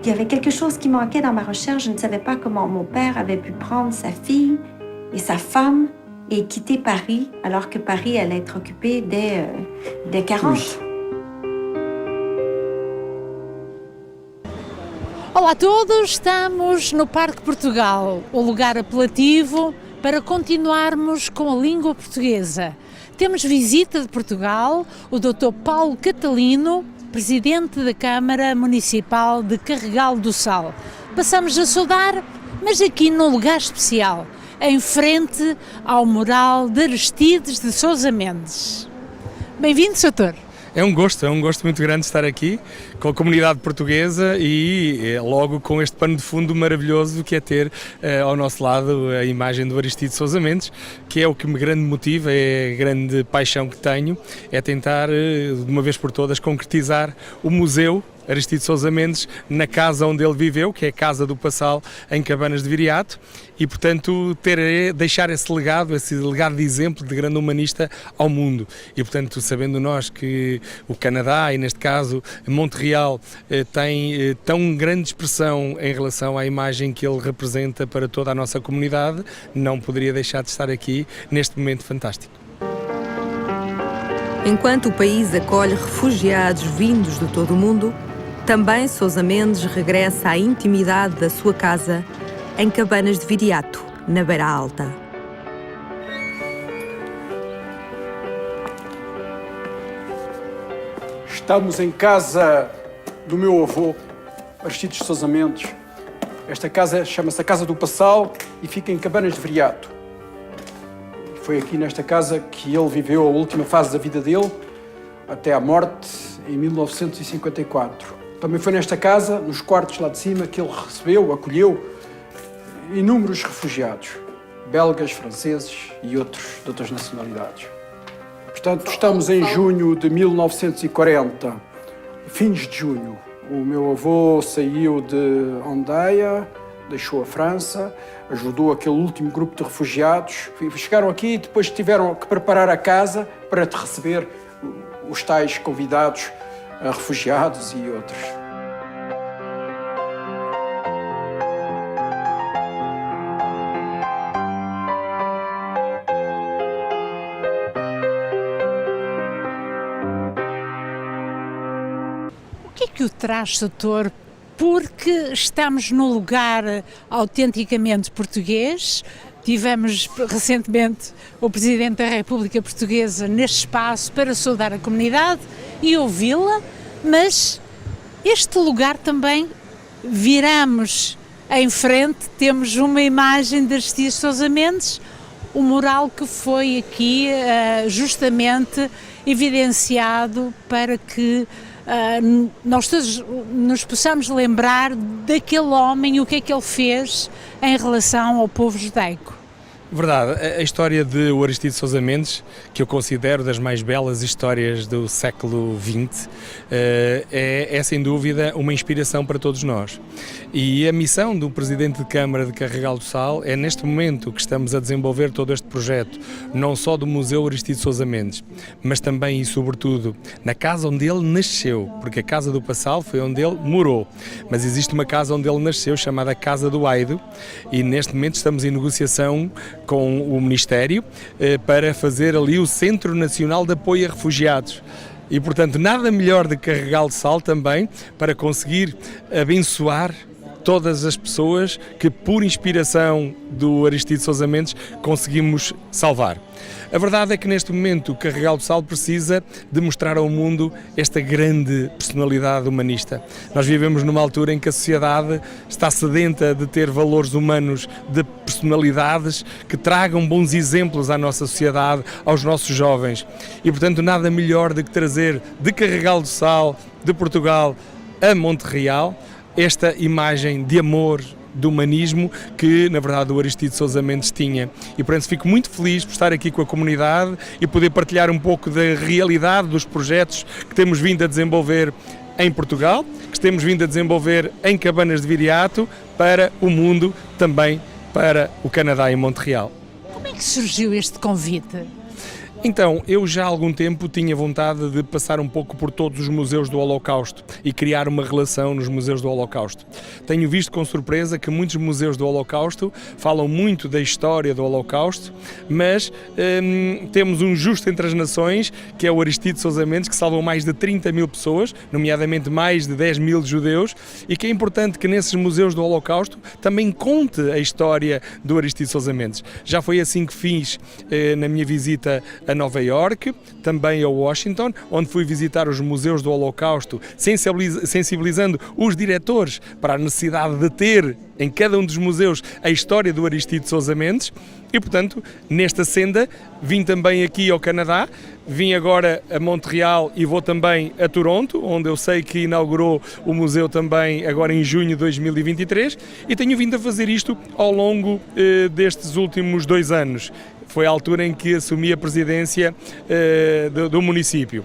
Il y avait quelque chose qui manquait dans ma recherche. Je ne savais pas comment mon père avait pu prendre sa fille et sa femme et quitter Paris, alors que Paris allait être occupé dès 40. Oui. Olá a todos, estamos no Parque Portugal, o lugar apelativo para continuarmos com a língua portuguesa. Temos visita de Portugal, o Dr. Paulo Catalino, Presidente da Câmara Municipal de Carregal do Sal. Passamos a saudar, mas aqui num lugar especial, em frente ao mural de Aristides de Sousa Mendes. Bem-vindo, Sr. É um gosto muito grande estar aqui com a comunidade portuguesa e logo com este pano de fundo maravilhoso que é ter ao nosso lado a imagem do Aristides Sousa Mendes, que é o que me grande motiva, é a grande paixão que tenho, é tentar de uma vez por todas concretizar o museu Aristides Sousa Mendes na casa onde ele viveu, que é a Casa do Passal, em Cabanas de Viriato, e portanto deixar esse legado de exemplo de grande humanista ao mundo. E portanto, sabendo nós que o Canadá, e neste caso Montreal, tem tão grande expressão em relação à imagem que ele representa para toda a nossa comunidade, não poderia deixar de estar aqui neste momento fantástico. Enquanto o país acolhe refugiados vindos de todo o mundo, também Sousa Mendes regressa à intimidade da sua casa, em Cabanas de Viriato, na Beira Alta. Estamos em casa do meu avô, Aristides Sousa Mendes. Esta casa chama-se a Casa do Passal e fica em Cabanas de Viriato. Foi aqui nesta casa que ele viveu a última fase da vida dele, até à morte, em 1954. Também foi nesta casa, nos quartos lá de cima, que ele acolheu inúmeros refugiados, belgas, franceses e outros de outras nacionalidades. Portanto, estamos em junho de 1940, fins de junho. O meu avô saiu de Ondeia, deixou a França, ajudou aquele último grupo de refugiados. Chegaram aqui e depois tiveram que preparar a casa para te receber os tais convidados, refugiados e outros. O que é que o traz, Sr. Porque estamos num lugar autenticamente português. Tivemos recentemente o Presidente da República Portuguesa neste espaço para saudar a comunidade e ouvi-la, mas este lugar também viramos em frente, temos uma imagem de Aristides Sousa Mendes, o mural que foi aqui justamente evidenciado para que nós todos nos possamos lembrar daquele homem e o que é que ele fez em relação ao povo judaico. Verdade, a história de Aristides Sousa Mendes, que eu considero das mais belas histórias do século XX, é sem dúvida uma inspiração para todos nós. E a missão do Presidente de Câmara de Carregal do Sal é neste momento que estamos a desenvolver todo este projeto, não só do Museu Aristides Sousa Mendes, mas também e sobretudo na casa onde ele nasceu, porque a Casa do Passal foi onde ele morou, mas existe uma casa onde ele nasceu chamada Casa do Aido e neste momento estamos em negociação com o Ministério para fazer ali o Centro Nacional de Apoio a Refugiados. E, portanto, nada melhor de Carregal do Sal também para conseguir abençoar todas as pessoas que, por inspiração do Aristides Sousa Mendes, conseguimos salvar. A verdade é que neste momento o Carregal do Sal precisa de mostrar ao mundo esta grande personalidade humanista. Nós vivemos numa altura em que a sociedade está sedenta de ter valores humanos, de personalidades que tragam bons exemplos à nossa sociedade, aos nossos jovens. E portanto nada melhor do que trazer de Carregal do Sal, de Portugal, a Montreal, esta imagem de amor, de humanismo que, na verdade, o Aristides Sousa Mendes tinha. E, portanto, fico muito feliz por estar aqui com a comunidade e poder partilhar um pouco da realidade dos projetos que temos vindo a desenvolver em Portugal, que temos vindo a desenvolver em Cabanas de Viriato, para o mundo, também para o Canadá e Montreal. Como é que surgiu este convite? Então, eu já há algum tempo tinha vontade de passar um pouco por todos os museus do Holocausto e criar uma relação nos museus do Holocausto. Tenho visto com surpresa que muitos museus do Holocausto falam muito da história do Holocausto, mas temos um justo entre as nações, que é o Aristides Sousa Mendes, que salvou mais de 30 mil pessoas, nomeadamente mais de 10 mil judeus, e que é importante que nesses museus do Holocausto também conte a história do Aristides Sousa Mendes. Já foi assim que fiz na minha visita a Nova Iorque, também a Washington, onde fui visitar os museus do Holocausto, sensibilizando os diretores para a necessidade de ter em cada um dos museus a história do Aristides Sousa Mendes. E, portanto, nesta senda, vim também aqui ao Canadá, vim agora a Montreal e vou também a Toronto, onde eu sei que inaugurou o museu também agora em junho de 2023, e tenho vindo a fazer isto ao longo destes últimos 2 anos. Foi a altura em que assumi a presidência do município.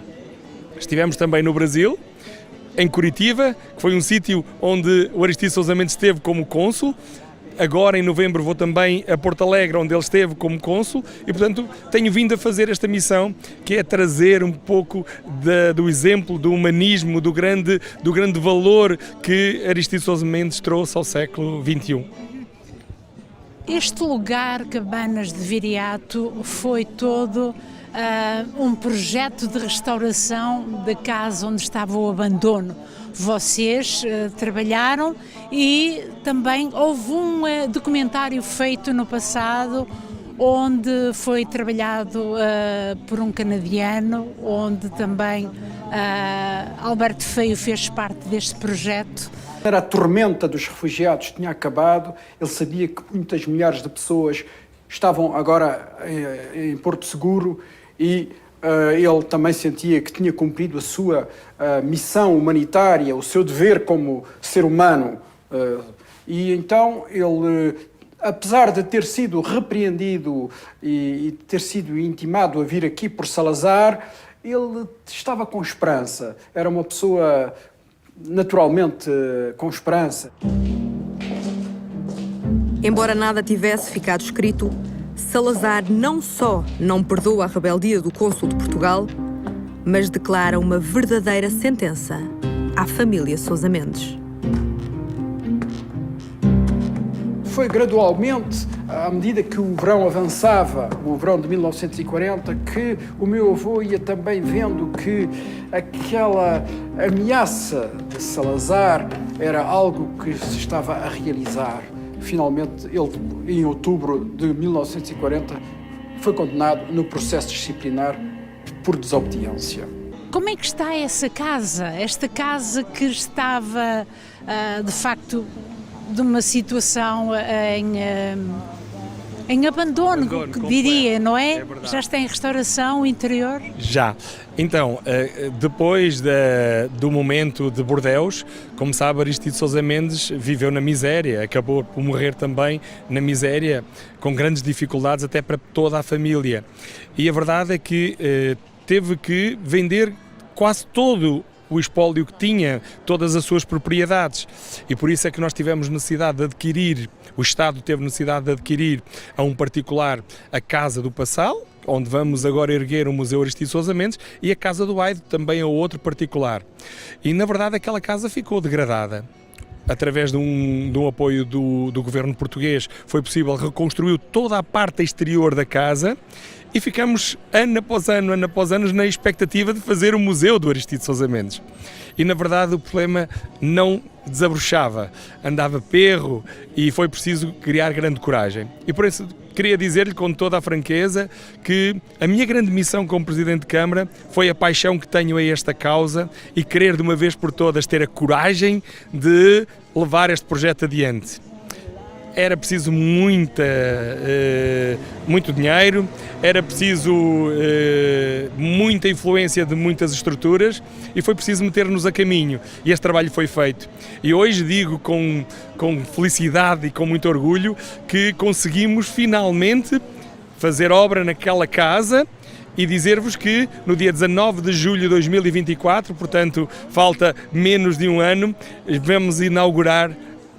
Estivemos também no Brasil, em Curitiba, que foi um sítio onde o Aristides Sousa Mendes esteve como cônsul. Agora, em novembro, vou também a Porto Alegre, onde ele esteve como cônsul, e, portanto, tenho vindo a fazer esta missão, que é trazer um pouco do exemplo, do humanismo, do grande valor que Aristides Sousa Mendes trouxe ao século XXI. Este lugar, Cabanas de Viriato, foi todo um projeto de restauração da casa onde estava o abandono. Vocês trabalharam e também houve um documentário feito no passado onde foi trabalhado por um canadiano, onde também Alberto Feio fez parte deste projeto. A tormenta dos refugiados tinha acabado, ele sabia que muitas milhares de pessoas estavam agora em Porto Seguro e ele também sentia que tinha cumprido a sua missão humanitária, o seu dever como ser humano. E então ele, apesar de ter sido repreendido e ter sido intimado a vir aqui por Salazar, ele estava com esperança, era uma pessoa naturalmente com esperança. Embora nada tivesse ficado escrito, Salazar não só não perdoa a rebeldia do cônsul de Portugal, mas declara uma verdadeira sentença à família Sousa Mendes. Foi gradualmente, à medida que o verão avançava, o verão de 1940, que o meu avô ia também vendo que aquela ameaça de Salazar era algo que se estava a realizar. Finalmente, ele, em outubro de 1940, foi condenado no processo disciplinar por desobediência. Como é que está essa casa? Esta casa que estava, de facto, de uma situação em abandono, diria, não é? Já está em restauração interior? Já. Então, depois do momento de Bordeus, como sabe, Aristides Sousa Mendes viveu na miséria, acabou por morrer também na miséria, com grandes dificuldades até para toda a família. E a verdade é que teve que vender quase todo o espólio que tinha, todas as suas propriedades, e por isso é que nós tivemos necessidade de adquirir, o Estado teve necessidade de adquirir a um particular a Casa do Passal, onde vamos agora erguer o Museu Aristides Sousa Mendes, e a Casa do Aido também a outro particular. E na verdade aquela casa ficou degradada. Através de um apoio do governo português foi possível reconstruir toda a parte exterior da casa e ficamos ano após ano, na expectativa de fazer o Museu do Aristides Sousa Mendes. E na verdade o problema não desabrochava, andava perro e foi preciso criar grande coragem. E por isso queria dizer-lhe com toda a franqueza que a minha grande missão como Presidente de Câmara foi a paixão que tenho a esta causa e querer de uma vez por todas ter a coragem de levar este projeto adiante. Era preciso muito dinheiro, era preciso muita influência de muitas estruturas e foi preciso meter-nos a caminho. E este trabalho foi feito. E hoje digo com felicidade e com muito orgulho que conseguimos finalmente fazer obra naquela casa e dizer-vos que no dia 19 de julho de 2024, portanto falta menos de um ano, vamos inaugurar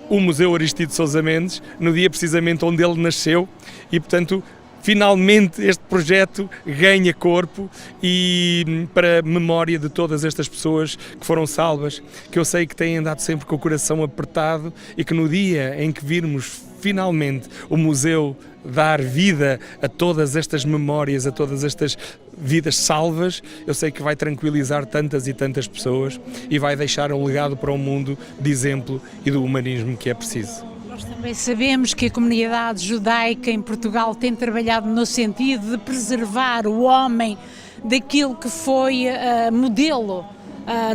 o Museu Aristides Sousa Mendes, no dia precisamente onde ele nasceu e, portanto, finalmente este projeto ganha corpo e para memória de todas estas pessoas que foram salvas, que eu sei que têm andado sempre com o coração apertado e que no dia em que virmos finalmente o museu dar vida a todas estas memórias, a todas estas vidas salvas, eu sei que vai tranquilizar tantas e tantas pessoas e vai deixar um legado para o mundo de exemplo e do humanismo que é preciso. Nós também sabemos que a comunidade judaica em Portugal tem trabalhado no sentido de preservar o homem daquilo que foi modelo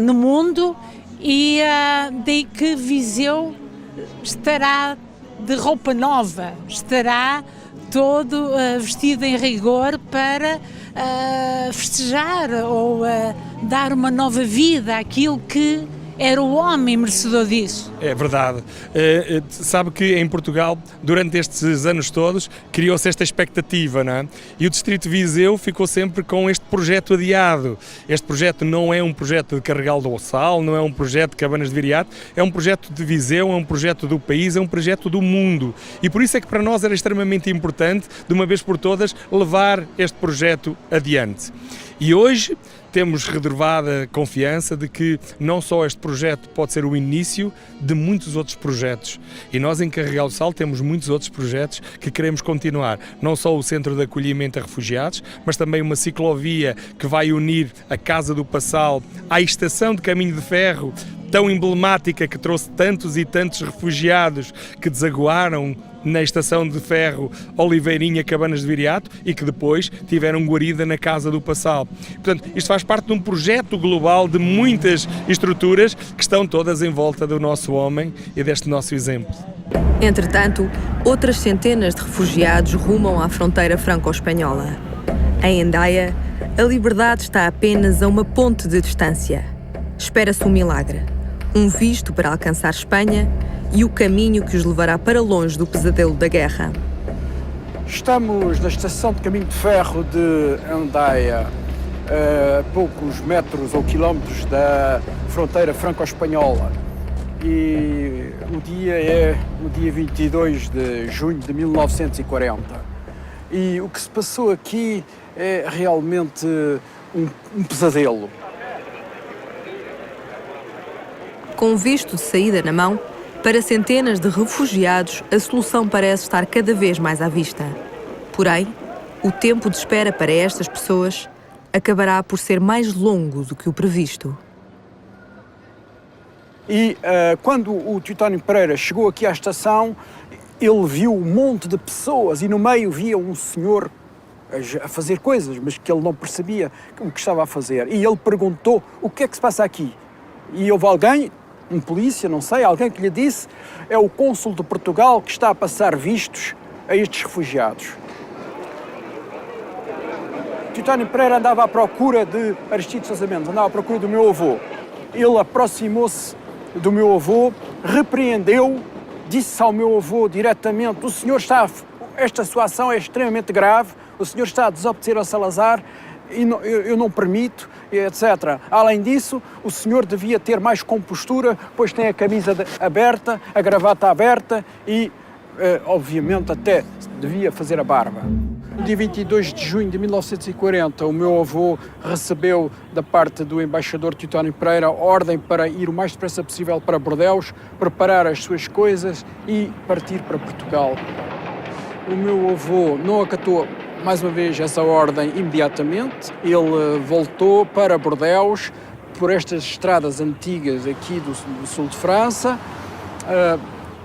no mundo e daí que Viseu estará de roupa nova, estará todo vestido em rigor para festejar ou dar uma nova vida àquilo que era o homem merecedor disso. É verdade. Sabe que em Portugal, durante estes anos todos, criou-se esta expectativa, não é? E o Distrito de Viseu ficou sempre com este projeto adiado. Este projeto não é um projeto de Carregal do Ossal, não é um projeto de Cabanas de Viriato, é um projeto de Viseu, é um projeto do país, é um projeto do mundo. E por isso é que para nós era extremamente importante, de uma vez por todas, levar este projeto adiante. E hoje temos reservada confiança de que não só este projeto pode ser o início de muitos outros projetos. E nós em Carregal do Sal temos muitos outros projetos que queremos continuar. Não só o Centro de Acolhimento a Refugiados, mas também uma ciclovia que vai unir a Casa do Passal à Estação de Caminho de Ferro, tão emblemática, que trouxe tantos e tantos refugiados que desaguaram na Estação de Ferro Oliveirinha, Cabanas de Viriato e que depois tiveram guarida na Casa do Passal. Portanto, isto faz parte de um projeto global de muitas estruturas que estão todas em volta do nosso homem e deste nosso exemplo. Entretanto, outras centenas de refugiados rumam à fronteira franco-espanhola. Em Hendaia, a liberdade está apenas a uma ponte de distância. Espera-se um milagre, um visto para alcançar Espanha e o caminho que os levará para longe do pesadelo da guerra. Estamos na estação de caminho de ferro de Hendaia, a poucos metros ou quilómetros da fronteira franco-espanhola. E o dia é o dia 22 de junho de 1940. E o que se passou aqui é realmente um pesadelo. Com visto de saída na mão, para centenas de refugiados, a solução parece estar cada vez mais à vista. Porém, o tempo de espera para estas pessoas acabará por ser mais longo do que o previsto. E quando o Teotónio Pereira chegou aqui à estação, ele viu um monte de pessoas e no meio via um senhor a fazer coisas, mas que ele não percebia o que estava a fazer. E ele perguntou: o que é que se passa aqui? E houve alguém, um polícia, não sei, alguém que lhe disse: é o cônsul de Portugal que está a passar vistos a estes refugiados. Teotónio Pereira andava à procura de Aristides Sousa Mendes, andava à procura do meu avô. Ele aproximou-se do meu avô, repreendeu, disse ao meu avô diretamente: o senhor está, esta sua ação é extremamente grave, o senhor está a desobedecer ao Salazar e eu não permito, etc. Além disso, o senhor devia ter mais compostura, pois tem a camisa aberta, a gravata aberta e, obviamente, até devia fazer a barba. No dia 22 de junho de 1940, o meu avô recebeu da parte do embaixador Teotónio Pereira ordem para ir o mais depressa possível para Bordeus, preparar as suas coisas e partir para Portugal. O meu avô não acatou mais uma vez essa ordem imediatamente. Ele voltou para Bordeus por estas estradas antigas aqui do sul de França,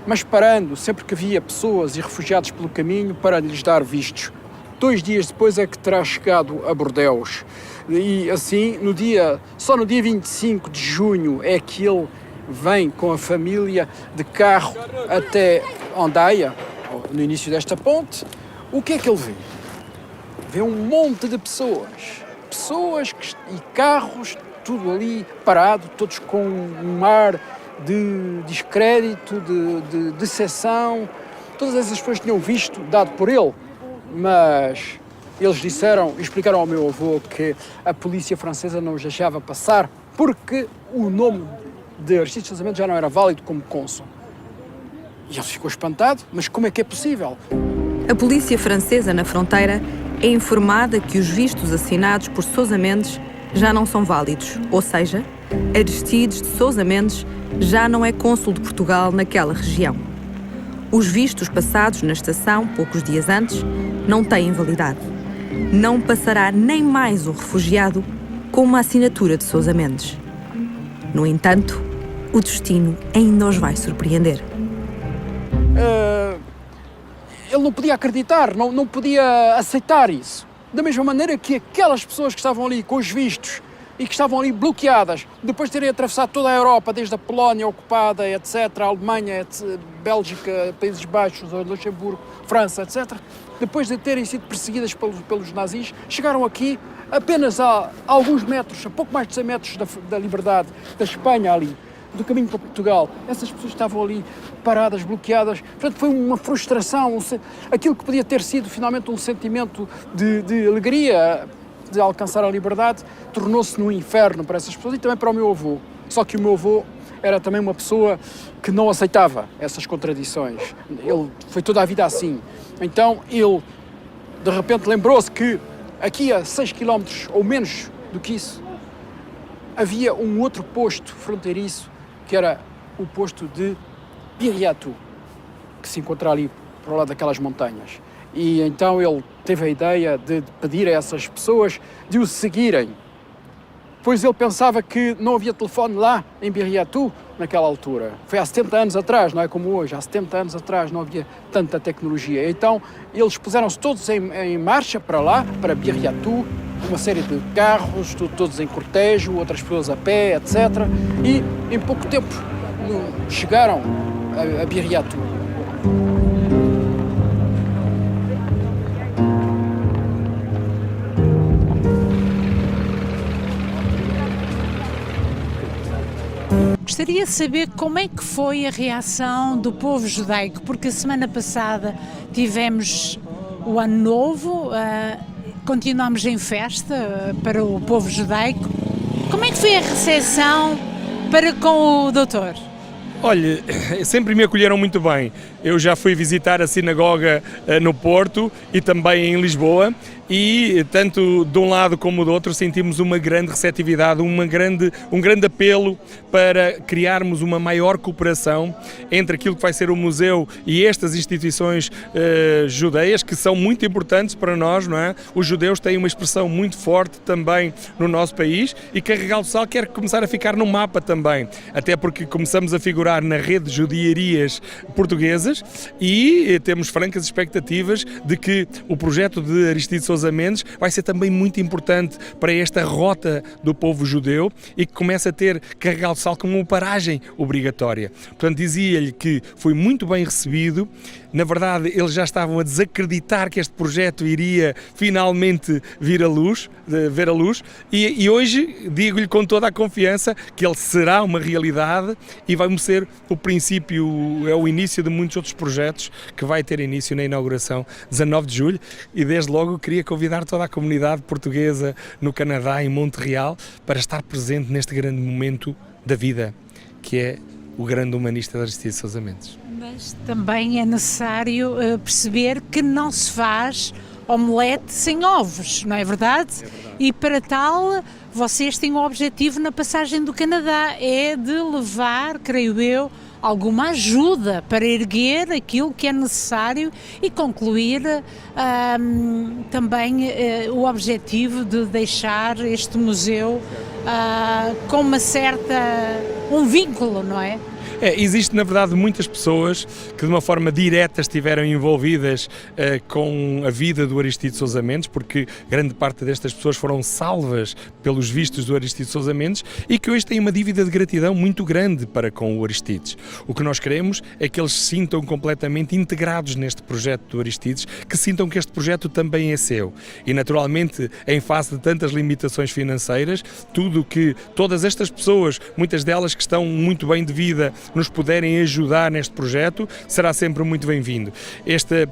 mas parando sempre que havia pessoas e refugiados pelo caminho para lhes dar vistos. 2 dias depois é que terá chegado a Bordeus. E assim, só no dia 25 de junho é que ele vem com a família de carro até Hendaia, no início desta ponte. O que é que ele vê? Vê um monte de pessoas e carros, tudo ali parado, todos com um ar de descrédito, de decepção. Todas essas pessoas tinham visto, dado por ele, mas eles explicaram ao meu avô que a polícia francesa não os deixava passar porque o nome de Aristides Sousa Mendes já não era válido como cônsul. E ele ficou espantado: mas como é que é possível? A polícia francesa na fronteira é informada que os vistos assinados por Sousa Mendes já não são válidos, ou seja, Aristides de Sousa Mendes já não é cônsul de Portugal naquela região. Os vistos passados na estação, poucos dias antes, não têm validade. Não passará nem mais um refugiado com uma assinatura de Sousa Mendes. No entanto, o destino ainda os vai surpreender. Ele não podia acreditar, não podia aceitar isso. Da mesma maneira que aquelas pessoas que estavam ali com os vistos e que estavam ali bloqueadas, depois de terem atravessado toda a Europa, desde a Polónia ocupada, etc., a Alemanha, Bélgica, Países Baixos, Luxemburgo, França, etc., depois de terem sido perseguidas pelos nazis, chegaram aqui apenas a alguns metros, a pouco mais de 100 metros da liberdade, da Espanha ali, do caminho para Portugal. Essas pessoas estavam ali paradas, bloqueadas. Portanto, foi uma frustração, aquilo que podia ter sido finalmente um sentimento de alegria de alcançar a liberdade, tornou-se num inferno para essas pessoas e também para o meu avô. Só que o meu avô era também uma pessoa que não aceitava essas contradições. Ele foi toda a vida assim. Então ele, de repente, lembrou-se que aqui a 6 km ou menos do que isso, havia um outro posto fronteiriço, que era o posto de Birriatu, que se encontra ali para o lado daquelas montanhas. E então ele teve a ideia de pedir a essas pessoas de o seguirem, pois ele pensava que não havia telefone lá em Birriatu naquela altura. Foi há 70 anos atrás, não é como hoje, há 70 anos atrás não havia tanta tecnologia. Então eles puseram-se todos em marcha para lá, para Birriatu, uma série de carros, todos em cortejo, outras pessoas a pé, etc. E em pouco tempo chegaram a Birriatu. Gostaria de saber como é que foi a reação do povo judaico, porque a semana passada tivemos o Ano Novo, continuamos em festa para o povo judaico. Como é que foi a recepção para com o doutor? Olha, sempre me acolheram muito bem. Eu já fui visitar a sinagoga no Porto e também em Lisboa e tanto de um lado como do outro sentimos uma grande receptividade, um grande apelo para criarmos uma maior cooperação entre aquilo que vai ser o museu e estas instituições judeias, que são muito importantes para nós, não é? Os judeus têm uma expressão muito forte também no nosso país e Carregal do Sal quer começar a ficar no mapa também, até porque começamos a figurar na rede de judiarias portuguesas e temos francas expectativas de que o projeto de Aristides Sousa Mendes vai ser também muito importante para esta rota do povo judeu e que começa a ter Carregal do Sal como uma paragem obrigatória. Portanto, dizia-lhe que foi muito bem recebido. Na verdade, eles já estavam a desacreditar que este projeto iria finalmente ver a luz e hoje digo-lhe com toda a confiança que ele será uma realidade e vai ser o princípio, é o início de muitos outros projetos que vai ter início na inauguração 19 de julho e desde logo queria convidar toda a comunidade portuguesa no Canadá, em Montreal, para estar presente neste grande momento da vida, que é o grande humanista Aristides Sousa Mendes. Mas também é necessário perceber que não se faz omelete sem ovos, não é verdade? É verdade. E para tal, vocês têm o objetivo na passagem do Canadá, é de levar, creio eu, alguma ajuda para erguer aquilo que é necessário e concluir também o objetivo de deixar este museu com um vínculo, não é? Existe, na verdade, muitas pessoas que de uma forma direta estiveram envolvidas com a vida do Aristides Sousa Mendes, porque grande parte destas pessoas foram salvas pelos vistos do Aristides Sousa Mendes e que hoje têm uma dívida de gratidão muito grande para com o Aristides. O que nós queremos é que eles se sintam completamente integrados neste projeto do Aristides, que sintam que este projeto também é seu. E, naturalmente, em face de tantas limitações financeiras, tudo que todas estas pessoas, muitas delas que estão muito bem de vida, nos puderem ajudar neste projeto, será sempre muito bem-vindo. Este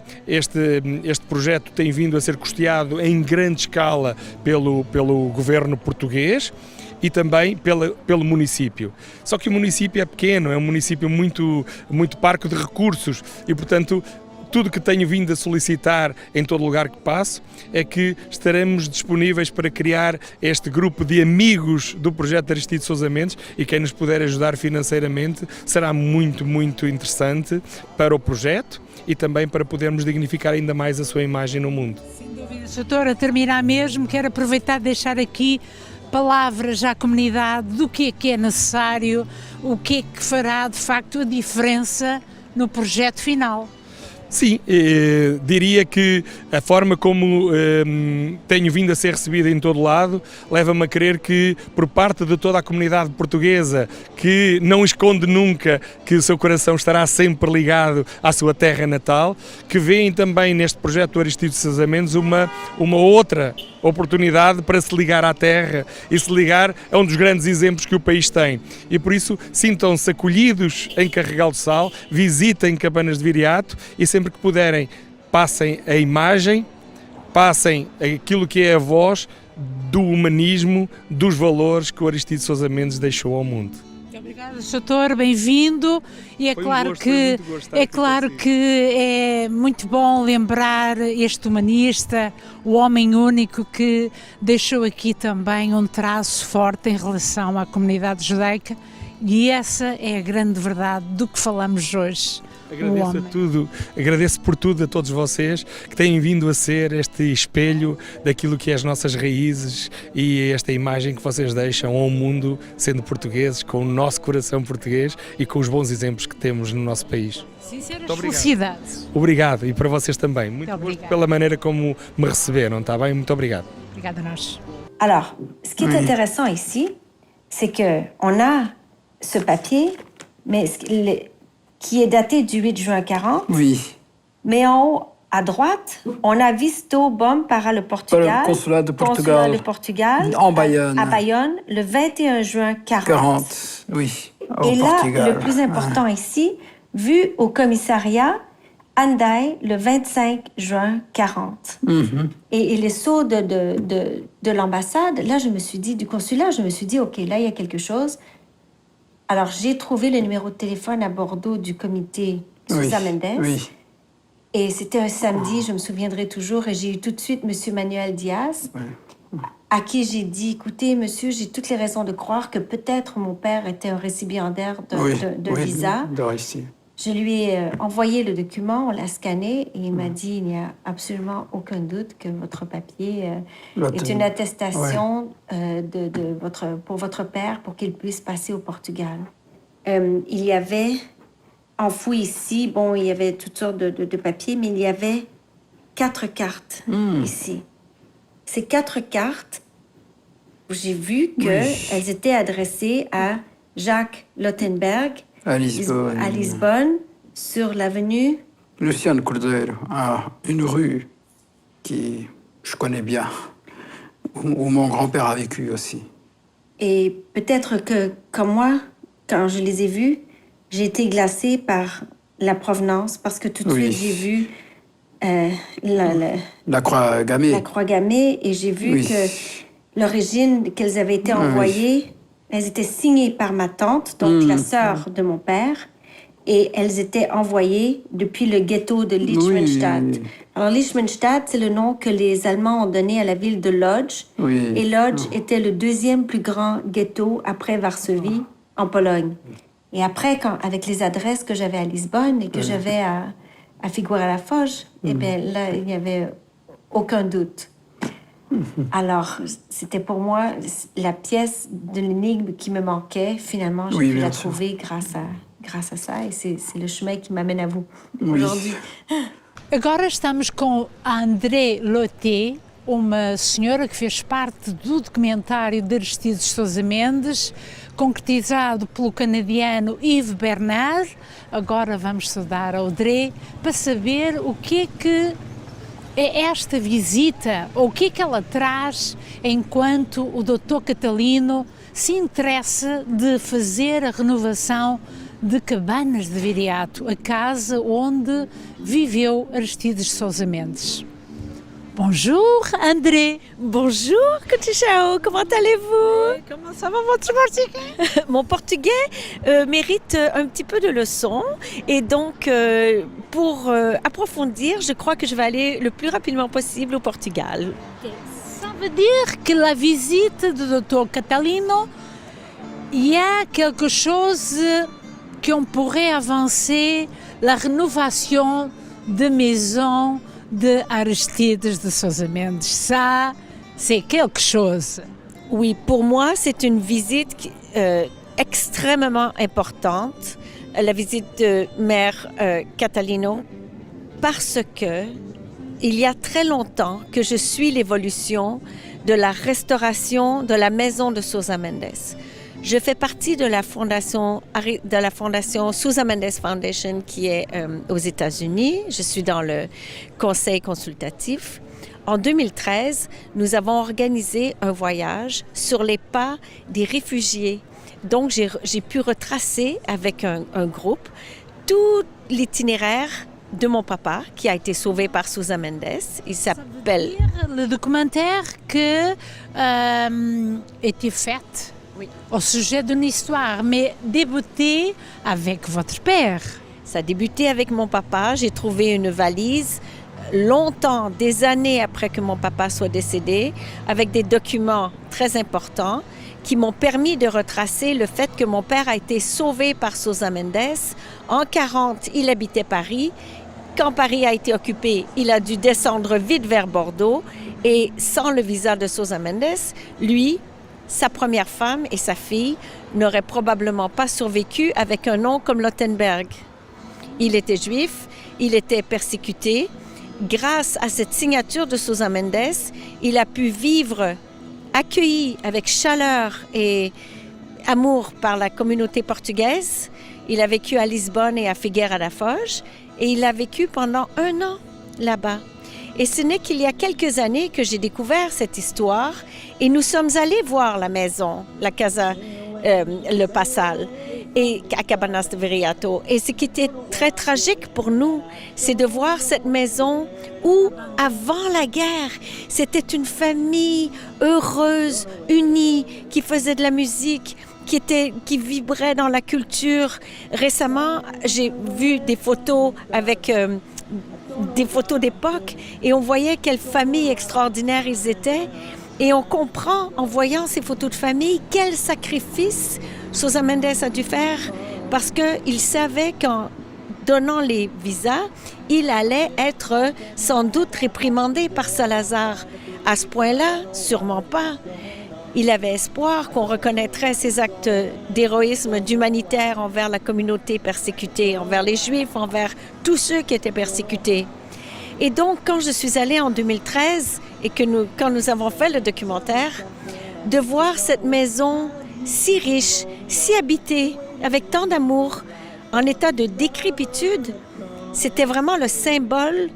projeto tem vindo a ser custeado em grande escala pelo governo português e também pelo município. Só que o município é pequeno, é um município muito parco de recursos e, portanto, tudo que tenho vindo a solicitar em todo lugar que passo é que estaremos disponíveis para criar este grupo de amigos do projeto Aristides Sousa Mendes, e quem nos puder ajudar financeiramente será muito, muito interessante para o projeto e também para podermos dignificar ainda mais a sua imagem no mundo. Sem dúvida, Soutor, a terminar mesmo, quero aproveitar de deixar aqui palavras à comunidade do que é necessário, o que é que fará de facto a diferença no projeto final. Sim, diria que a forma como tenho vindo a ser recebido em todo lado leva-me a crer que, por parte de toda a comunidade portuguesa, que não esconde nunca que o seu coração estará sempre ligado à sua terra natal, que veem também neste projeto do Aristides Sousa Mendes uma outra oportunidade para se ligar à terra e se ligar a um dos grandes exemplos que o país tem. E por isso sintam-se acolhidos em Carregal do Sal, visitem Cabanas de Viriato e sempre que puderem passem a imagem, passem aquilo que é a voz do humanismo, dos valores que o Aristides Sousa Mendes deixou ao mundo. Muito obrigada, Soutor, bem-vindo. E Foi um gosto, que é muito bom lembrar este humanista, o homem único que deixou aqui também um traço forte em relação à comunidade judaica, e essa é a grande verdade do que falamos hoje. Agradeço por tudo a todos vocês que têm vindo a ser este espelho daquilo que é as nossas raízes e esta imagem que vocês deixam ao mundo, sendo portugueses, com o nosso coração português e com os bons exemplos que temos no nosso país. Sinceras felicidades. Obrigado, e para vocês também. Muito gosto pela maneira como me receberam, está bem? Muito obrigado. Obrigada a nós. Alors, ce qui est intéressant ici, c'est qu'on a ce papier, mais qui est daté du 8 juin 40. Oui. Mais en haut, à droite, on a visto bom para le Portugal. Le consulat de Portugal. En Bayonne. À Bayonne, le 21 juin 40. 40, oui. Au Et Portugal. là, le plus important ici, vu au commissariat, Andai, le 25 juin 40. Et les sceaux de l'ambassade, là, je me suis dit, du consulat, je me suis dit, OK, là, il y a quelque chose. Alors, j'ai trouvé le numéro de téléphone à Bordeaux du comité Sousa Mendes. Oui. Et c'était un samedi, je me souviendrai toujours, et j'ai eu tout de suite M. Manuel Diaz, à qui j'ai dit, écoutez, monsieur, j'ai toutes les raisons de croire que peut-être mon père était un récipiendaire de visa. Je lui ai envoyé le document, on l'a scanné, et il m'a dit, il n'y a absolument aucun doute que votre papier est une attestation pour votre père, pour qu'il puisse passer au Portugal. Il y avait enfoui ici, bon, il y avait toutes sortes de papiers, mais il y avait 4 cartes ici. Ces 4 cartes, j'ai vu qu'elles étaient adressées à Jacques Lottenberg, à Lisbonne, sur l'avenue Luciano Cordeiro, une rue que je connais bien, où mon grand-père a vécu aussi. Et peut-être que, comme moi, quand je les ai vus, j'ai été glacée par la provenance, parce que tout de suite, j'ai vu la croix gammée. La croix gammée, et j'ai vu que l'origine qu'elles avaient été envoyées, elles étaient signées par ma tante, donc la sœur de mon père, et elles étaient envoyées depuis le ghetto de Liechtenstein. Alors, Liechtenstein, c'est le nom que les Allemands ont donné à la ville de Lodz. Et Lodz était le 2e plus grand ghetto après Varsovie, en Pologne. Et après, avec les adresses que j'avais à Lisbonne et que j'avais à Figueira-la-Foz, eh bien là, il n'y avait aucun doute. Alors, c'était pour moi la pièce de l'énigme qui me manquait. Finalement, j'ai pu la trouver grâce à ça, et c'est le chemin qui m'amène à vous aujourd'hui. Agora estamos com a André Loté, uma senhora que fez parte do documentário de Aristides Sousa Mendes, concretizado pelo canadiano Yves Bernard. Agora vamos saudar a Audrey para saber o que é esta visita, ou o que é que ela traz enquanto o Dr. Catalino se interessa de fazer a renovação de Cabanas de Viriato, a casa onde viveu Aristides Sousa Mendes. Bonjour André. Bonjour, Coutinho, comment allez-vous? Comment ça va votre portugais? Mon portugais mérite un petit peu de leçons et donc pour approfondir, je crois que je vais aller le plus rapidement possible au Portugal. Ça veut dire que la visite de Dr. Catalino, il y a quelque chose qu'on pourrait avancer, la rénovation de maisons de Aristides de Sousa Mendes. Ça, c'est quelque chose. Oui, pour moi, c'est une visite extrêmement importante, la visite de Mère Catalino, parce que il y a très longtemps que je suis l'évolution de la restauration de la maison de Sousa Mendes. Je fais partie de la fondation Sousa Mendes Foundation qui est aux États-Unis. Je suis dans le conseil consultatif. En 2013, nous avons organisé un voyage sur les pas des réfugiés. Donc, j'ai pu retracer avec un groupe tout l'itinéraire de mon papa qui a été sauvé par Sousa Mendes. Il s'appelle... Le documentaire que était fait au sujet d'une histoire, mais débuté avec votre père. Ça a débuté avec mon papa. J'ai trouvé une valise longtemps, des années après que mon papa soit décédé, avec des documents très importants qui m'ont permis de retracer le fait que mon père a été sauvé par Sousa Mendes. En 1940, il habitait Paris. Quand Paris a été occupé, il a dû descendre vite vers Bordeaux. Et sans le visa de Sousa Mendes, lui, sa première femme et sa fille n'auraient probablement pas survécu avec un nom comme Lottenberg. Il était juif, il était persécuté. Grâce à cette signature de Sousa Mendes, il a pu vivre accueilli avec chaleur et amour par la communauté portugaise. Il a vécu à Lisbonne et à Figueira da Foz et il a vécu pendant 1 an là-bas. Et ce n'est qu'il y a quelques années que j'ai découvert cette histoire et nous sommes allés voir la maison, la casa, le Passal, et à Cabanas de Viriato. Et ce qui était très tragique pour nous, c'est de voir cette maison où, avant la guerre, c'était une famille heureuse, unie, qui faisait de la musique, qui vibrait dans la culture. Récemment, j'ai vu des photos avec... des photos d'époque et on voyait quelle famille extraordinaire ils étaient et on comprend en voyant ces photos de famille quel sacrifice Sousa Mendes a dû faire parce qu'il savait qu'en donnant les visas, il allait être sans doute réprimandé par Salazar. À ce point-là, sûrement pas. Il avait espoir qu'on reconnaîtrait ses actes d'héroïsme, d'humanitaire envers la communauté persécutée, envers les Juifs, envers tous ceux qui étaient persécutés. Et donc, quand je suis allée en 2013 et quand nous avons fait le documentaire, de voir cette maison si riche, si habitée, avec tant d'amour, en état de décrépitude, c'était vraiment le symbole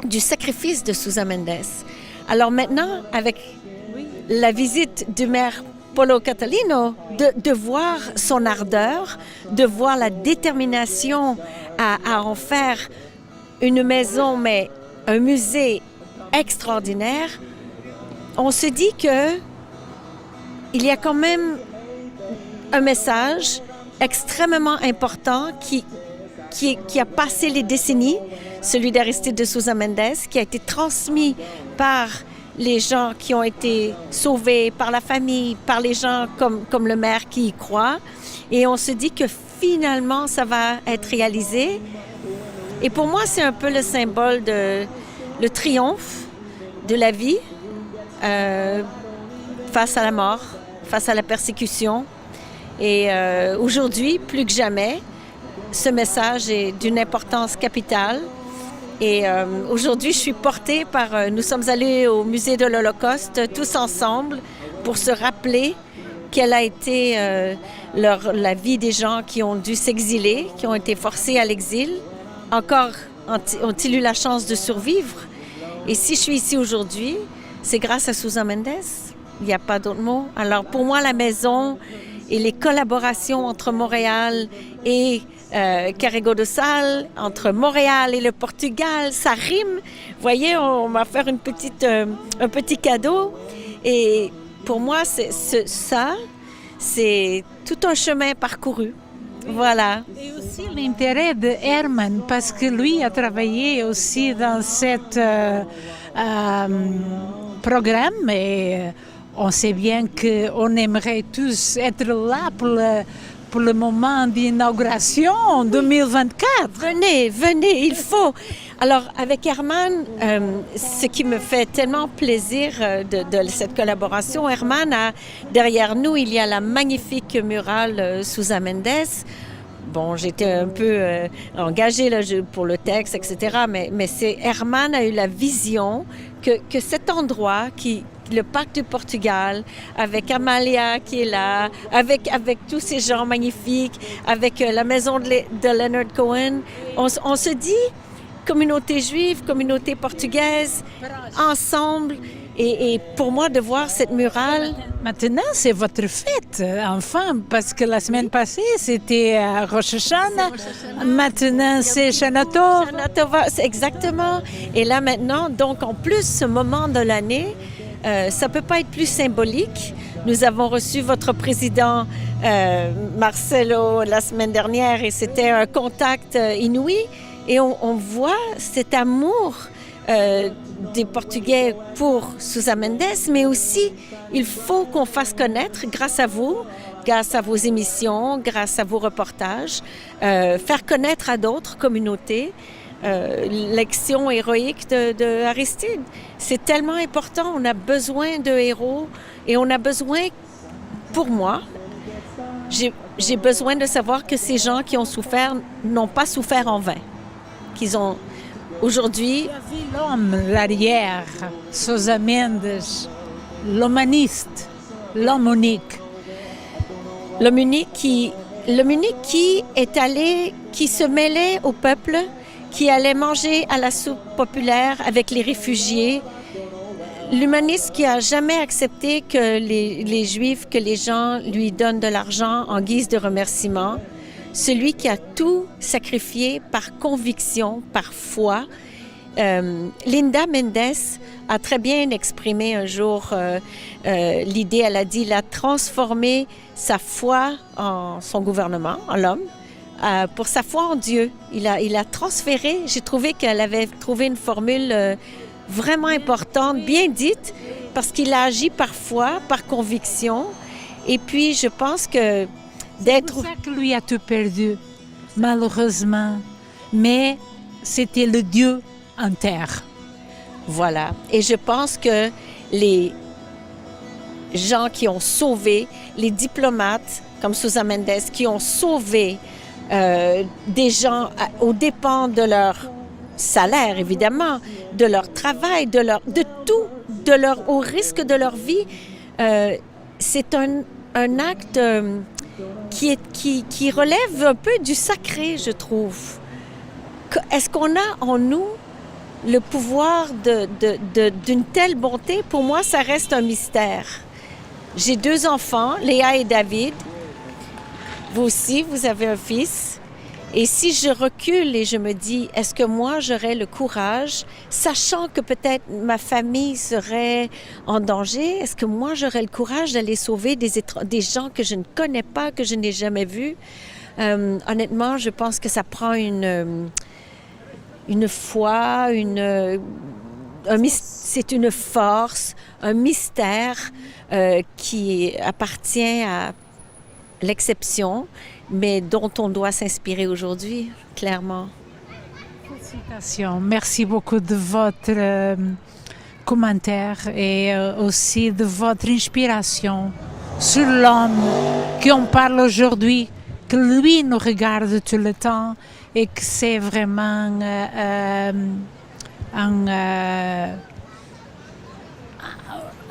du sacrifice de Sousa Mendes. Alors maintenant, avec la visite du maire Paulo Catalino, de voir son ardeur, de voir la détermination à en faire une maison, mais un musée extraordinaire, on se dit que il y a quand même un message extrêmement important qui a passé les décennies, celui d'Aristide de Sousa Mendes, qui a été transmis par les gens qui ont été sauvés, par la famille, par les gens comme le maire qui y croit. Et on se dit que finalement, ça va être réalisé. Et pour moi, c'est un peu le symbole le triomphe de la vie face à la mort, face à la persécution. Et aujourd'hui, plus que jamais, ce message est d'une importance capitale. Et aujourd'hui, je suis portée par... nous sommes allés au musée de l'Holocauste tous ensemble pour se rappeler quelle a été la vie des gens qui ont dû s'exiler, qui ont été forcés à l'exil. Encore ont-ils eu la chance de survivre? Et si je suis ici aujourd'hui, c'est grâce à Sousa Mendes. Il n'y a pas d'autre mot. Alors pour moi, la maison et les collaborations entre Montréal et Carrego do Sal, entre Montréal et le Portugal, ça rime. Vous voyez, on m'a fait un petit cadeau. Et pour moi, c'est tout un chemin parcouru. Voilà. Et aussi l'intérêt de Herman, parce que lui a travaillé aussi dans cet programme et on sait bien qu'on aimerait tous être là pour le moment d'inauguration en 2024. Venez, il faut. Alors, avec Herman, ce qui me fait tellement plaisir de cette collaboration, Herman, derrière nous, il y a la magnifique murale Sousa Mendes. Bon, j'étais un peu engagée là, pour le texte, etc. Mais Herman a eu la vision que cet endroit, le parc du Portugal, avec Amalia qui est là, avec tous ces gens magnifiques, avec la maison de Leonard Cohen, on se dit communauté juive, communauté portugaise, ensemble. Et pour moi, de voir cette murale... Maintenant, c'est votre fête, enfin, parce que la semaine passée, c'était Rosh Hashanah. Maintenant, c'est Shana Tov. Shana Tova, exactement. Et là, maintenant, donc, en plus, ce moment de l'année, ça ne peut pas être plus symbolique. Nous avons reçu votre président, Marcelo, la semaine dernière, et c'était un contact inouï. Et on voit cet amour des Portugais pour Sousa Mendes, mais aussi il faut qu'on fasse connaître grâce à vous, grâce à vos émissions, grâce à vos reportages, faire connaître à d'autres communautés l'action héroïque de Aristide. C'est tellement important, on a besoin de héros et on a besoin, pour moi, j'ai besoin de savoir que ces gens qui ont souffert n'ont pas souffert en vain, qu'ils ont aujourd'hui... L'homme, l'arrière, Sousa Mendes, l'humaniste, l'homme unique. L'homme unique qui est allé, qui se mêlait au peuple, qui allait manger à la soupe populaire avec les réfugiés. L'humaniste qui a jamais accepté que les Juifs, que les gens lui donnent de l'argent en guise de remerciement. Celui qui a tout sacrifié par conviction, par foi. Linda Mendes a très bien exprimé un jour l'idée, elle a dit, il a transformé sa foi en son gouvernement, en l'homme, pour sa foi en Dieu. Il a transféré, j'ai trouvé qu'elle avait trouvé une formule vraiment importante, bien dite, parce qu'il a agi par foi, par conviction. Et puis, je pense que c'est pour ça que lui a tout perdu, malheureusement. Mais c'était le Dieu en terre. Voilà. Et je pense que les gens qui ont sauvé, les diplomates comme Sousa Mendes, qui ont sauvé des gens aux dépens de leur salaire, évidemment, de leur travail, de tout, au risque de leur vie, c'est un acte qui relève un peu du sacré, je trouve. Est-ce qu'on a en nous le pouvoir d'une telle bonté? Pour moi, ça reste un mystère. J'ai 2 enfants, Léa et David. Vous aussi, vous avez un fils. Et si je recule et je me dis, est-ce que moi, j'aurais le courage, sachant que peut-être ma famille serait en danger, est-ce que moi, j'aurais le courage d'aller sauver des gens que je ne connais pas, que je n'ai jamais vus? Honnêtement, je pense que ça prend une foi, c'est une force, un mystère qui appartient à l'exception, mais dont on doit s'inspirer aujourd'hui, clairement. Félicitations. Merci beaucoup de votre commentaire et aussi de votre inspiration sur l'homme qu'on parle aujourd'hui, que lui nous regarde tout le temps et que c'est vraiment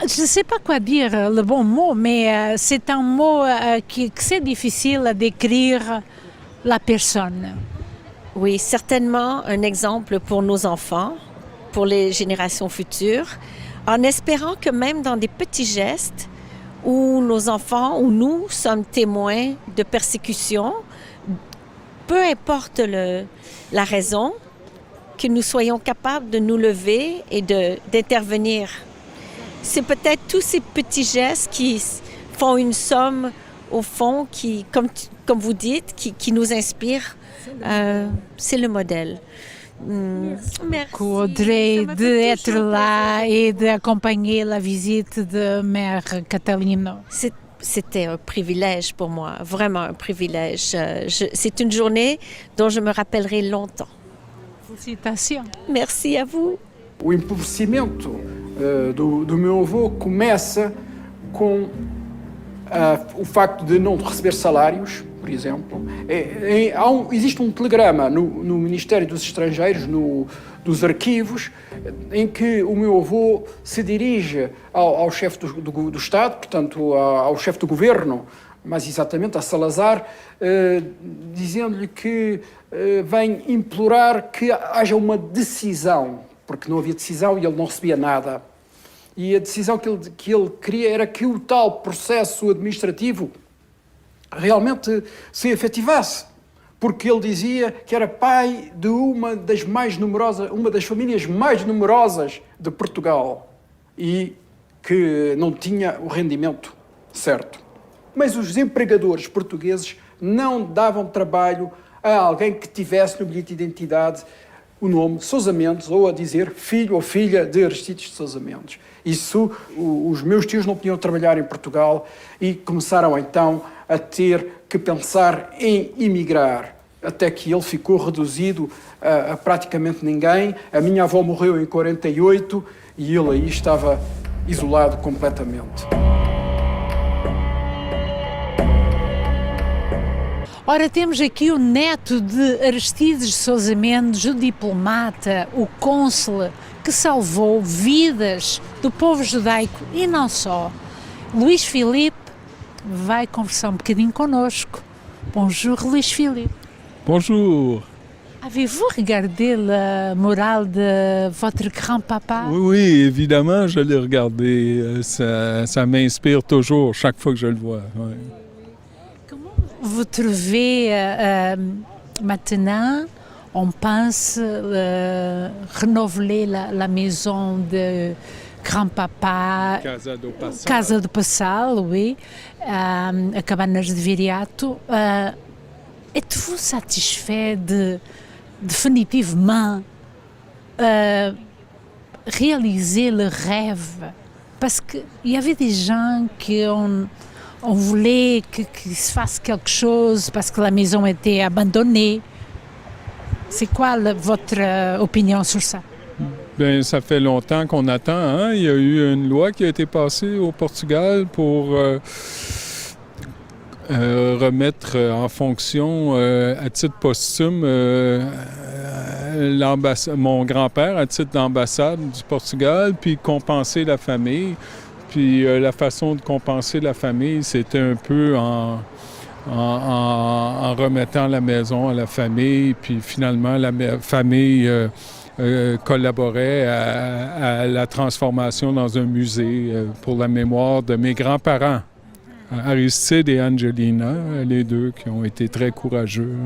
je ne sais pas quoi dire le bon mot, mais c'est un mot qui c'est difficile à décrire la personne. Oui, certainement un exemple pour nos enfants, pour les générations futures, en espérant que même dans des petits gestes, où nos enfants, où nous sommes témoins de persécutions, peu importe la raison, que nous soyons capables de nous lever et d'intervenir. C'est peut-être tous ces petits gestes qui font une somme, au fond, qui, comme vous dites, qui nous inspire. C'est le modèle. Merci. Audrey, d'être là et d'accompagner la visite de Mère Catalina. C'était un privilège pour moi, vraiment un privilège. C'est une journée dont je me rappellerai longtemps. Felicitações. Merci à vous. O empobrecimento do meu avô começa com o facto de não receber salários, por exemplo. Existe um telegrama no Ministério dos Estrangeiros, dos arquivos, em que o meu avô se dirige ao chefe do Estado, portanto, ao chefe do governo, mais exatamente a Salazar, dizendo-lhe que vem implorar que haja uma decisão, porque não havia decisão e ele não recebia nada. E a decisão que ele queria era que o tal processo administrativo realmente se efetivasse, porque ele dizia que era pai de uma das famílias mais numerosas de Portugal e que não tinha o rendimento certo. Mas os empregadores portugueses não davam trabalho a alguém que tivesse no bilhete de identidade o nome Sousa Mendes ou a dizer filho ou filha de Aristides de Sousa Mendes. Isso, os meus tios não podiam trabalhar em Portugal e começaram então a ter que pensar em emigrar, até que ele ficou reduzido a praticamente ninguém. A minha avó morreu em 48 e ele aí estava isolado completamente. Ora, temos aqui o neto de Aristides de Sousa Mendes, o diplomata, o cônsul que salvou vidas do povo judaico e não só. Luís Filipe vai conversar um bocadinho connosco. Bonjour, Luís Filipe. Bonjour. Avez-vous regardé la morale de votre grand-papa? Oui, évidemment, je l'ai regardé. Ça m'inspire toujours, chaque fois que je le vois. Ouais. Vous trouvez maintenant, on pense renouveler la maison de grand-papa, Casa do Passal, oui, a Cabanas de Viriato. Êtes-vous satisfait de définitivement réaliser le rêve? Parce qu'il y avait des gens qui on voulait qu'il se fasse quelque chose parce que la maison était abandonnée. C'est quoi votre opinion sur ça? Bien, ça fait longtemps qu'on attend. Hein? Il y a eu une loi qui a été passée au Portugal pour remettre en fonction à titre posthume mon grand-père à titre d'ambassade du Portugal, puis compenser la famille. Puis la façon de compenser la famille, c'était un peu en remettant la maison à la famille. Puis finalement, la famille collaborait à la transformation dans un musée pour la mémoire de mes grands-parents, Aristide et Angelina, les deux qui ont été très courageux.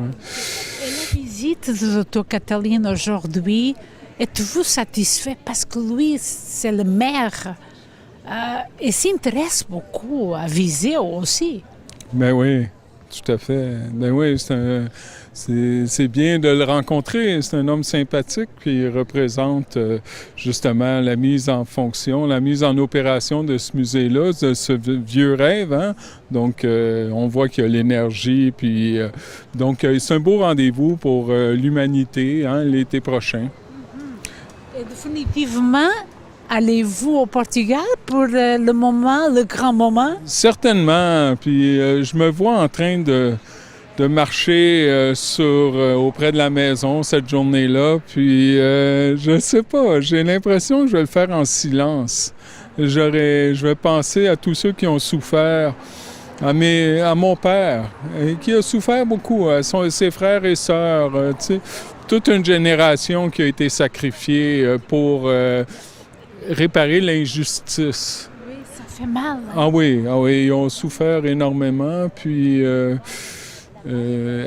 Et la visite de Dr. Catalina aujourd'hui, êtes-vous satisfait? Parce que lui, c'est le maire. Et s'intéresse beaucoup à Viseu aussi. Ben oui, tout à fait. Ben oui, c'est bien de le rencontrer. C'est un homme sympathique qui représente justement la mise en fonction, la mise en opération de ce musée-là, de ce vieux rêve. Hein? Donc, on voit qu'il y a l'énergie. Puis, donc, c'est un beau rendez-vous pour l'humanité hein, l'été prochain. Et définitivement, allez-vous au Portugal pour le moment, le grand moment? Certainement. Puis je me vois en train de marcher auprès de la maison cette journée-là. Puis je sais pas, j'ai l'impression que je vais le faire en silence. Je vais penser à tous ceux qui ont souffert, à mon père, qui a souffert beaucoup, à ses frères et sœurs. Tu sais, toute une génération qui a été sacrifiée pour réparer l'injustice. Oui, ça fait mal. Ah oui, ils ont souffert énormément, puis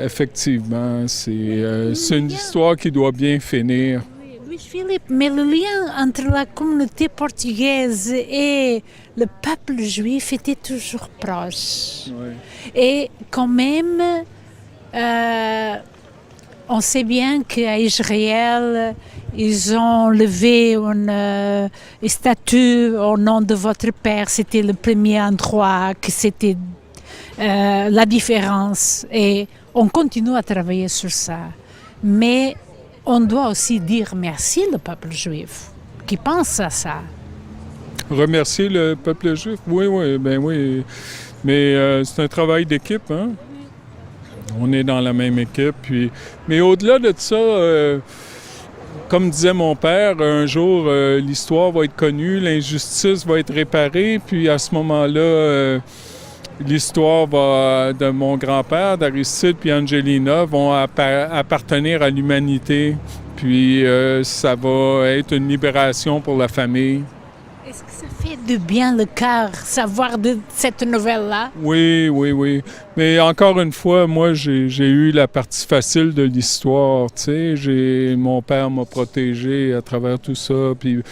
effectivement, c'est une histoire qui doit bien finir. Luís Filipe, mais le lien entre la communauté portugaise et le peuple juif était toujours proche. Ouais. Et quand même, on sait bien qu'à Israël, ils ont levé une statue au nom de votre père. C'était le premier endroit que c'était la différence. Et on continue à travailler sur ça. Mais on doit aussi dire merci au peuple juif qui pense à ça. Remercier le peuple juif? Oui, ben oui. Mais c'est un travail d'équipe, hein? On est dans la même équipe. Mais au-delà de ça, comme disait mon père, un jour, l'histoire va être connue, l'injustice va être réparée, puis à ce moment-là, l'histoire de mon grand-père, d'Aristide puis Angelina, vont appartenir à l'humanité. Puis ça va être une libération pour la famille. Est-ce que ça fait du bien le cœur, savoir de cette nouvelle-là? Oui. Mais encore une fois, moi, j'ai eu la partie facile de l'histoire, tu sais. Mon père m'a protégé à travers tout ça, puis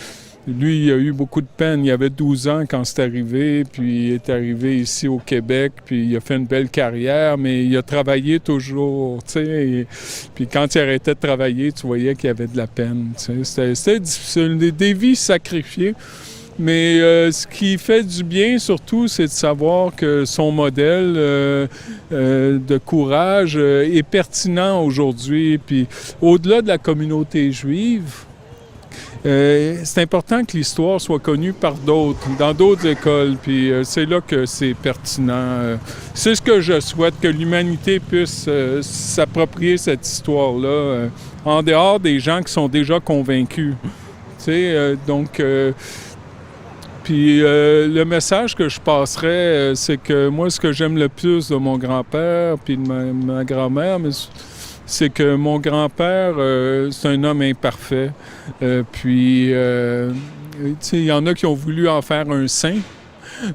lui, il a eu beaucoup de peine. Il avait 12 ans quand c'est arrivé, puis il est arrivé ici au Québec, puis il a fait une belle carrière, mais il a travaillé toujours, tu sais. Puis quand il arrêtait de travailler, tu voyais qu'il y avait de la peine, tu sais. C'était difficile, des vies sacrifiées. Mais ce qui fait du bien, surtout, c'est de savoir que son modèle de courage est pertinent aujourd'hui. Puis au-delà de la communauté juive, c'est important que l'histoire soit connue par d'autres, dans d'autres écoles, puis c'est là que c'est pertinent. C'est ce que je souhaite, que l'humanité puisse s'approprier cette histoire-là, en dehors des gens qui sont déjà convaincus. Tu sais, donc, puis le message que je passerais, c'est que moi, ce que j'aime le plus de mon grand-père, puis de ma grand-mère, c'est que mon grand-père, c'est un homme imparfait. Puis, tu sais, il y en a qui ont voulu en faire un saint,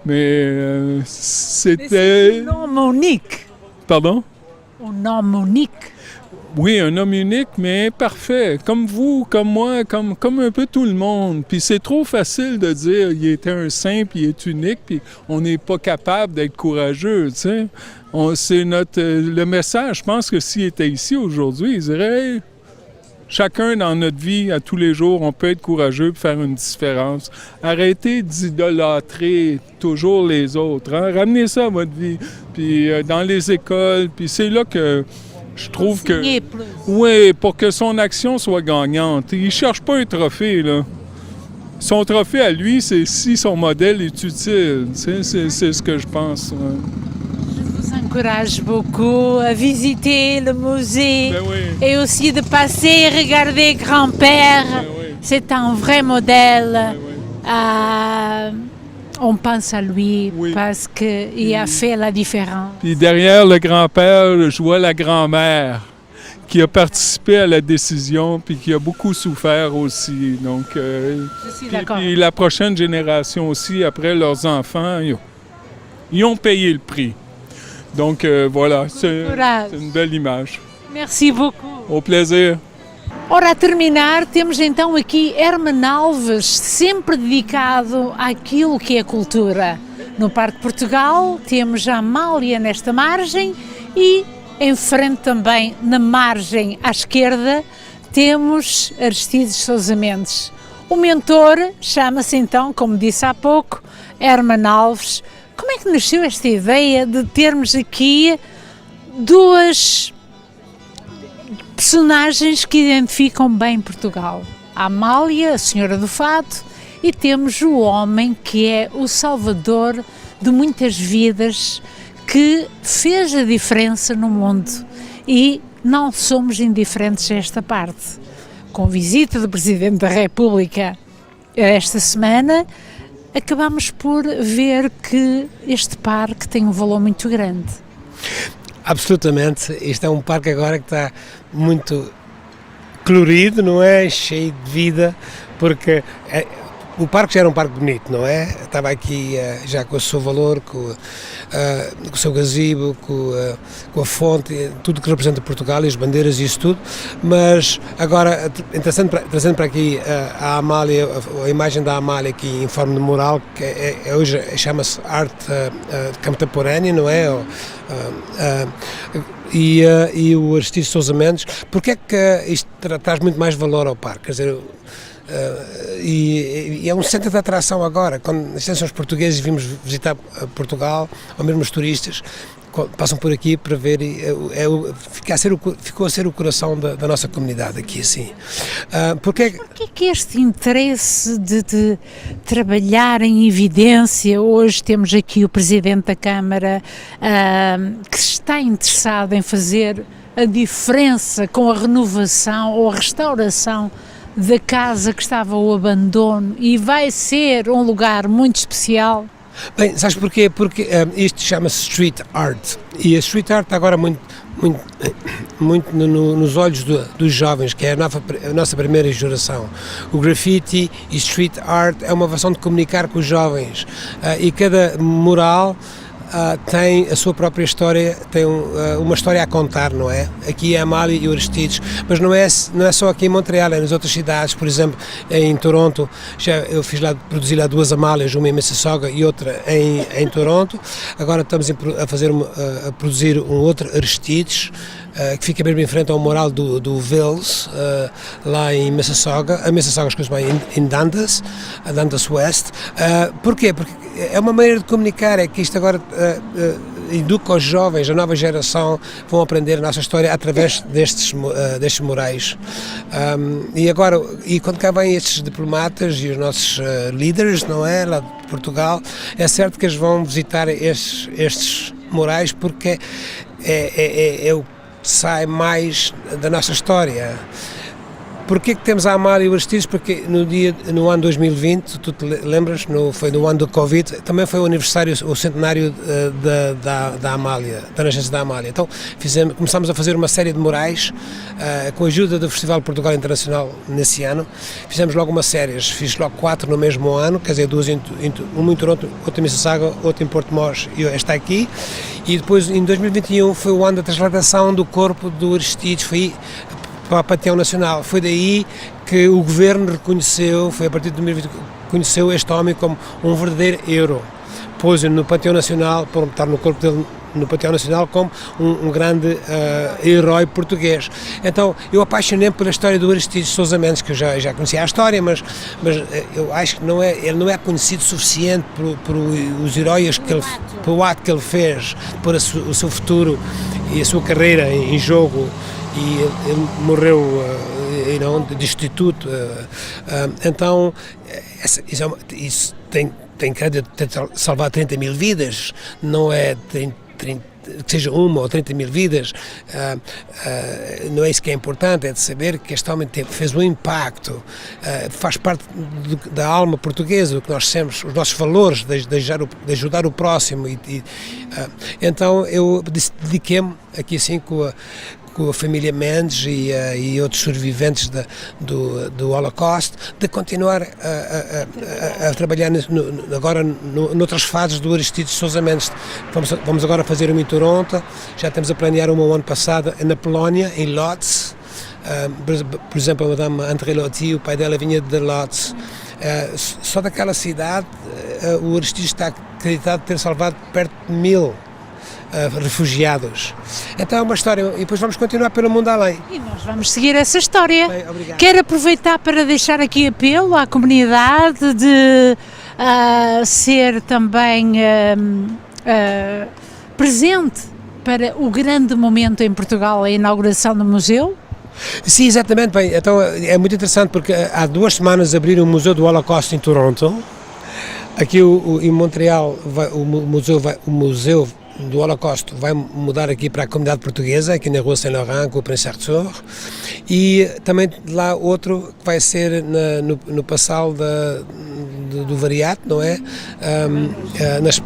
mais c'était... C'est un homme unique. Pardon? Un homme unique. Oui, un homme unique, mais imparfait. Comme vous, comme moi, comme un peu tout le monde. Puis c'est trop facile de dire il était un saint, puis il est unique, puis on n'est pas capable d'être courageux, tu sais. C'est le message. Je pense que s'il était ici aujourd'hui, il dirait hey, chacun dans notre vie, à tous les jours, on peut être courageux et faire une différence. Arrêtez d'idolâtrer toujours les autres. Hein? Ramenez ça à votre vie. Puis dans les écoles, puis c'est là que je trouve que... Oui, pour que son action soit gagnante. Il ne cherche pas un trophée, là. Son trophée à lui, c'est si son modèle est utile. C'est ce que je pense. Ouais. Je vous encourage beaucoup à visiter le musée et aussi de passer regarder grand-père. C'est un vrai modèle. On pense à lui parce qu'il a fait la différence. Puis derrière le grand-père, je vois la grand-mère qui a participé à la décision puis qui a beaucoup souffert aussi. Donc, je suis d'accord. Puis la prochaine génération aussi, après leurs enfants, ils ont payé le prix. Donc voilà, c'est une belle image. Merci beaucoup. Au plaisir. Ora, a terminar, temos então aqui Herman Alves, sempre dedicado àquilo que é cultura. No Parque Portugal temos a Amália nesta margem e em frente também, na margem à esquerda, temos Aristides Sousa Mendes. O mentor chama-se então, como disse há pouco, Herman Alves. Como é que nasceu esta ideia de termos aqui duas personagens que identificam bem Portugal? A Amália, a Senhora do Fado, e temos o homem que é o salvador de muitas vidas, que fez a diferença no mundo, e não somos indiferentes a esta parte. Com a visita do Presidente da República esta semana, acabamos por ver que este parque tem um valor muito grande. Absolutamente, este é um parque agora que está muito colorido, não é? Cheio de vida, porque o parque já era um parque bonito, não é? Estava aqui já com o seu valor, com o seu gazebo, com a fonte, tudo que representa Portugal e as bandeiras e isso tudo, mas agora, trazendo para aqui a Amália, a imagem da Amália aqui em forma de mural, que hoje chama-se arte contemporânea, não é? E o Aristides Sousa Mendes, porque é que isto traz muito mais valor ao parque? Quer dizer, e é um centro de atração agora, quando os portugueses vimos visitar Portugal, ou mesmo os turistas, passam por aqui para ver, ficou a ser o coração da nossa comunidade aqui assim. Porque é que este interesse de trabalhar em evidência, hoje temos aqui o Presidente da Câmara que está interessado em fazer a diferença com a renovação ou a restauração da casa que estava ao abandono e vai ser um lugar muito especial? Bem, sabes porquê? Porque isto chama-se street art e a street art está agora muito nos olhos dos jovens, que é a nossa primeira geração. O graffiti e street art é uma versão de comunicar com os jovens e cada mural tem a sua própria história, tem uma história a contar, não é? Aqui é a Amália e o Aristides, mas não é só aqui em Montreal, é nas outras cidades, por exemplo, em Toronto, eu produzi lá 2 Amálias, uma em Mississauga e outra em Toronto. Agora estamos a produzir um outro Aristides, que fica mesmo em frente ao mural do Vils, lá em Mississauga. A Mississauga, em Dundas, a Dundas West. Porquê? Porque é uma maneira de comunicar, é que isto agora educa os jovens, a nova geração, vão aprender a nossa história através destes murais. E quando cá vêm estes diplomatas e os nossos líderes, não é, lá de Portugal, é certo que eles vão visitar estes murais porque é o sai mais da nossa história. Porquê que temos a Amália e o Aristides? Porque no ano 2020, tu te lembras, foi no ano do Covid, também foi o centenário da Amália, da nascença da Amália. Então começámos a fazer uma série de murais com a ajuda do Festival Portugal Internacional nesse ano. Fizemos logo uma série, fiz logo 4 no mesmo ano, quer dizer, 2 uma em Toronto, outra em Mississauga, outra em Porto Mós e esta aqui. E depois, em 2021, foi o ano da transladação do corpo do Aristides, foi para o Panteão Nacional. Foi daí que o governo reconheceu, foi a partir de 2020, reconheceu este homem como um verdadeiro herói. Pôs-o no Panteão Nacional, por estar no corpo dele no Panteão Nacional, como um grande herói português. Então, eu apaixonei-me pela história do Aristides Sousa Mendes, que eu já conhecia a história, mas eu acho que ele não é conhecido suficiente por os heróis pelo ato que ele fez, por o seu futuro e a sua carreira em jogo. E ele morreu destituto. Então, isso tem crédito de salvar 30 mil vidas, não é que seja 1 ou 30 mil vidas, não é isso que é importante, é de saber que este homem fez um impacto, faz parte da alma portuguesa, do que nós temos, os nossos valores de ajudar o próximo. Então eu dediquei-me aqui assim com a família Mendes e outros sobreviventes do Holocausto, de continuar a trabalhar agora noutras fases do Aristides Sousa Mendes. Vamos agora fazer uma em Toronto, já estamos a planear uma o ano passado na Polónia, em Lodz. Por exemplo, a Madame André Lotti, o pai dela vinha de Lodz. Só daquela cidade, o Aristides está acreditado ter salvado perto de 1000 refugiados. Então é uma história, e depois vamos continuar pelo mundo além. E nós vamos seguir essa história. Bem, obrigado. Quero aproveitar para deixar aqui apelo à comunidade de ser também presente para o grande momento em Portugal, a inauguração do museu. Sim, exatamente. Bem, então é muito interessante porque há 2 semanas abriram o Museu do Holocausto em Toronto. Aqui em Montreal o museu do Holocausto vai mudar aqui para a comunidade portuguesa, aqui na rua Saint-Laurent, com o Prince Arthur, e também lá outro que vai ser no Passal do Variato, não é? Nas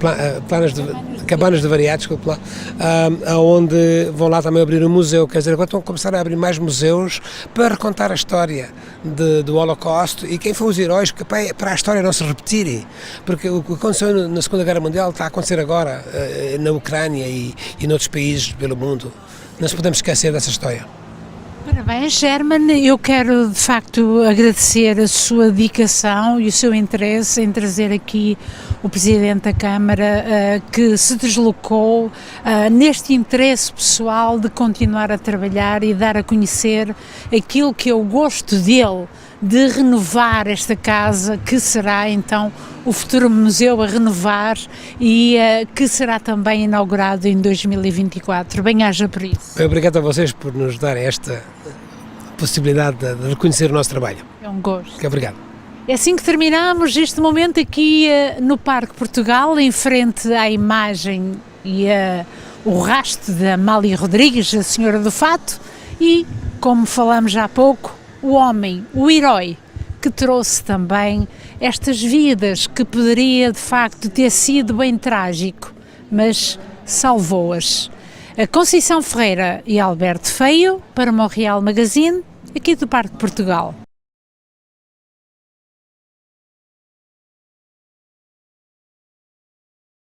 cabanas de Variato, desculpe lá, onde vão lá também abrir um museu, quer dizer, agora estão a começar a abrir mais museus para recontar a história do Holocausto e quem foram os heróis, para a história não se repetir, porque o que aconteceu na Segunda Guerra Mundial está a acontecer agora na Ucrânia e noutros países pelo mundo. Não se podemos esquecer dessa história. Parabéns, German. Eu quero, de facto, agradecer a sua dedicação e o seu interesse em trazer aqui o Presidente da Câmara, que se deslocou neste interesse pessoal de continuar a trabalhar e dar a conhecer aquilo que é o gosto dele de renovar esta casa, que será então o futuro museu a renovar e que será também inaugurado em 2024. Bem-aja por isso. Obrigado a vocês por nos darem esta possibilidade de reconhecer o nosso trabalho. É um gosto. Muito obrigado. É assim que terminamos este momento aqui no Parque Portugal, em frente à imagem e o rastro da Amália Rodrigues, a Senhora do Fato, e, como falamos há pouco, o homem, o herói, que trouxe também estas vidas que poderia de facto ter sido bem trágico, mas salvou-as. A Conceição Ferreira e Alberto Feio para o Montreal Magazine, aqui do Parque Portugal.